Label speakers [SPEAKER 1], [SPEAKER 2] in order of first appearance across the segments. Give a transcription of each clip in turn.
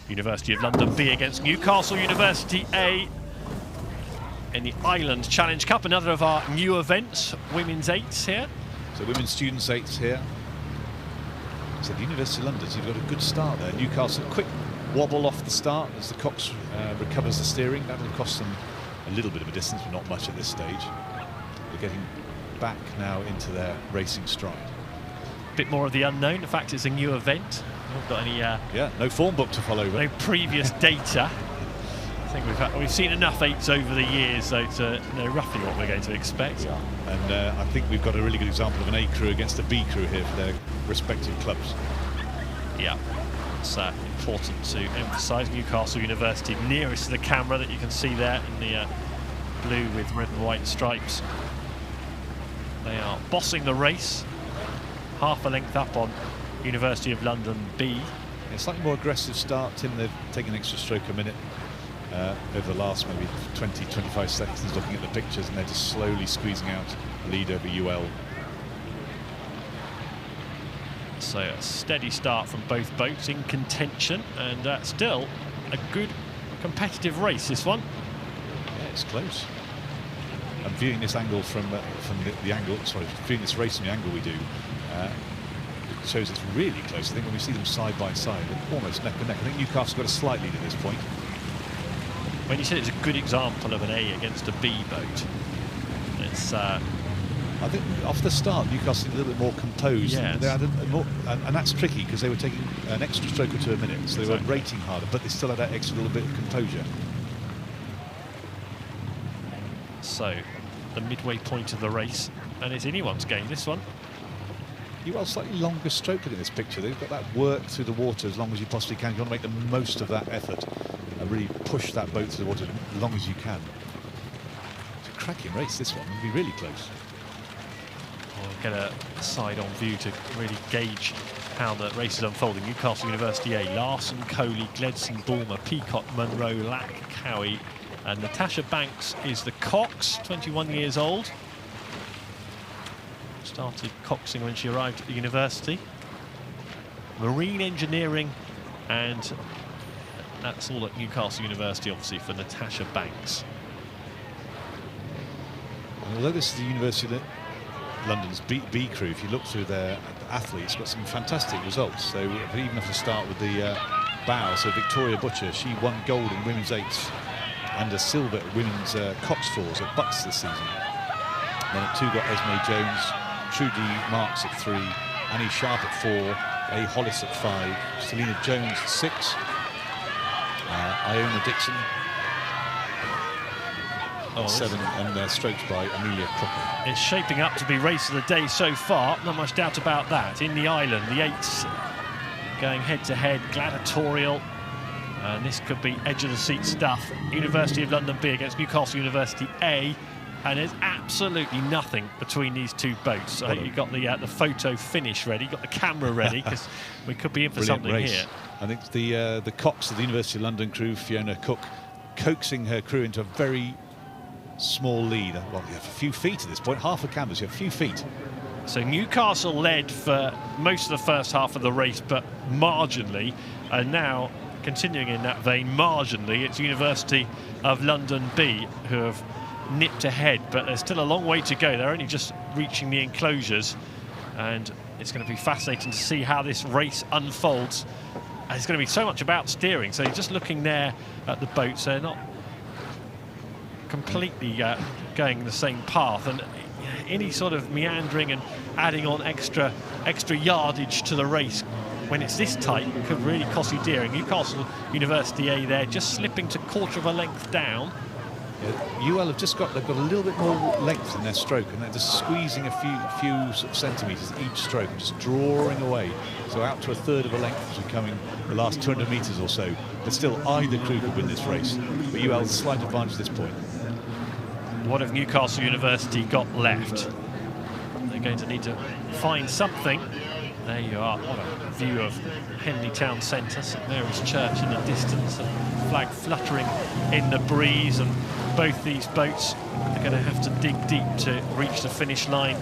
[SPEAKER 1] University of London B against Newcastle University A in the Island Challenge Cup, another of our new events, women's eights here.
[SPEAKER 2] So women's students eights here. So the University of London, so you've got a good start there. Newcastle, quick wobble off the start as the Cox recovers the steering. That'll cost them a little bit of a distance, but not much at this stage. They're getting back now into their racing stride.
[SPEAKER 1] Bit more of the unknown. In fact, it's a new event. We haven't got any
[SPEAKER 2] no form book to follow.
[SPEAKER 1] No previous data. I think we've seen enough eights over the years, so to know roughly what we're going to expect.
[SPEAKER 2] Yeah. And I think we've got a really good example of an A crew against a B crew here for their respective clubs.
[SPEAKER 1] Yeah, it's important to emphasise. Newcastle University nearest to the camera that you can see there in the blue with red and white stripes. They are bossing the race, half a length up on University of London B.
[SPEAKER 2] A slightly more aggressive start, Tim. They've taken an extra stroke a minute over the last maybe 20-25 seconds looking at the pictures, and they're just slowly squeezing out lead over UL.
[SPEAKER 1] So a steady start from both boats in contention, and still a good competitive race, this one.
[SPEAKER 2] Yeah, it's close. I'm viewing this angle from the angle, sorry, viewing this race from the angle we do, it shows it's really close. I think when we see them side by side, they're almost neck and neck. I think Newcastle got a slight lead at this point.
[SPEAKER 1] When you said it's a good example of an A against a B boat, it's... I
[SPEAKER 2] think off the start, Newcastle a little bit more composed.
[SPEAKER 1] Yes.
[SPEAKER 2] They had and that's tricky because they were taking an extra stroke or two a minute, so they were rating harder, but they still had that extra little bit of composure.
[SPEAKER 1] So, the midway point of the race, and it's anyone's game, this one.
[SPEAKER 2] UL slightly longer stroke in this picture. They've got that work through the water as long as you possibly can. You want to make the most of that effort and really push that boat through the water as long as you can. It's a cracking race, this one. It'll be really close.
[SPEAKER 1] We'll get a side-on view to really gauge how the race is unfolding. Newcastle University A, Larson, Coley, Gledson, Bulmer, Peacock, Munro, Lack, Cowie, and Natasha Banks is the Cox, 21 years old. Started coxing when she arrived at the university. Marine engineering, and that's all at Newcastle University, obviously, for Natasha Banks.
[SPEAKER 2] And although this is the University of London's B crew, if you look through their athletes, got some fantastic results. So even have to start with the bow. So Victoria Butcher, she won gold in women's eights and a silver at women's Cox fours at Bucks this season. Then at 2 got Esme Jones, Trudy Marks at 3, Annie Sharp at 4, A Hollis at 5, Selena Jones at 6, Iona Dixon at 7, and strokes by Amelia Crocker.
[SPEAKER 1] It's shaping up to be race of the day so far, not much doubt about that. In the Island, the eights going head-to-head, gladiatorial, and this could be edge-of-the-seat stuff. University of London B against Newcastle University A, and there's absolutely nothing between these two boats. So you've got the photo finish ready, got the camera ready, because we could be in for something
[SPEAKER 2] race
[SPEAKER 1] here.
[SPEAKER 2] I think the Cox of the University of London crew, Fiona Cook, coaxing her crew into a very small lead. Well, you have a few feet at this point, half a canvas, you have a few feet.
[SPEAKER 1] So Newcastle led for most of the first half of the race, but marginally, and now continuing in that vein, marginally, it's University of London B who have nipped ahead, but there's still a long way to go. They're only just reaching the enclosures, and it's going to be fascinating to see how this race unfolds. And it's going to be so much about steering, so you're just looking there at the boats, they're not completely going the same path, and any sort of meandering and adding on extra yardage to the race when it's this tight could really cost you dear. Newcastle University A there just slipping to quarter of a length down.
[SPEAKER 2] Yeah, UL have they've got a little bit more length in their stroke, and they're just squeezing a few sort of centimetres each stroke and just drawing away. So out to a third of a length is becoming the last 200 metres or so. But still, either crew could win this race. But UL's slight advantage at this point.
[SPEAKER 1] What have Newcastle University got left? They're going to need to find something. There you are. What a view of Henley Town Centre, St Mary's Church in the distance, and flag fluttering in the breeze, and both these boats are going to have to dig deep to reach the finish line.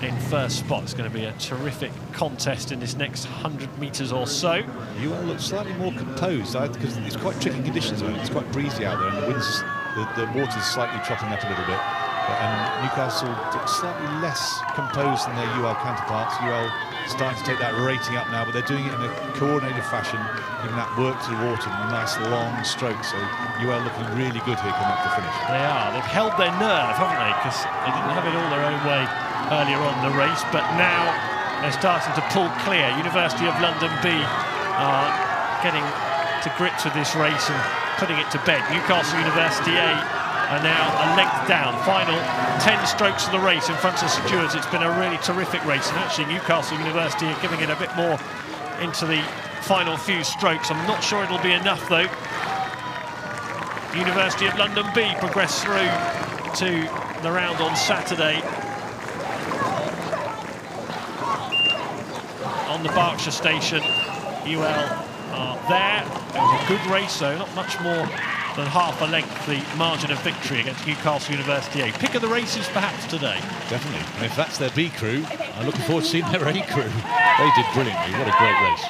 [SPEAKER 1] in first spot. It's going to be a terrific contest in this next 100 metres or so.
[SPEAKER 2] UL looks slightly more composed because it's quite tricky conditions. It's quite breezy out there, and the winds, the water's slightly chopping up a little bit. And Newcastle slightly less composed than their UL counterparts. UL starting to take that rating up now, but they're doing it in a coordinated fashion, giving that work to the water and a nice long stroke. So UL looking really good here coming up to the finish.
[SPEAKER 1] They are. They've held their nerve, haven't they? Because they didn't have it all their own way earlier on in the race, but now they're starting to pull clear. University of London B are getting to grips with this race and putting it to bed. Newcastle University A are now a length down. Final 10 strokes of the race in front of St Stewart's. It's been a really terrific race, and actually Newcastle University are giving it a bit more into the final few strokes. I'm not sure it'll be enough though. University of London B progress through to the round on Saturday on the Berkshire station. UL are there. It was a good race though, not much more than half a length the margin of victory against Newcastle University A. Pick of the races perhaps today.
[SPEAKER 2] Definitely. And if that's their B crew, I'm looking forward to seeing their A crew. They did brilliantly. What a great race.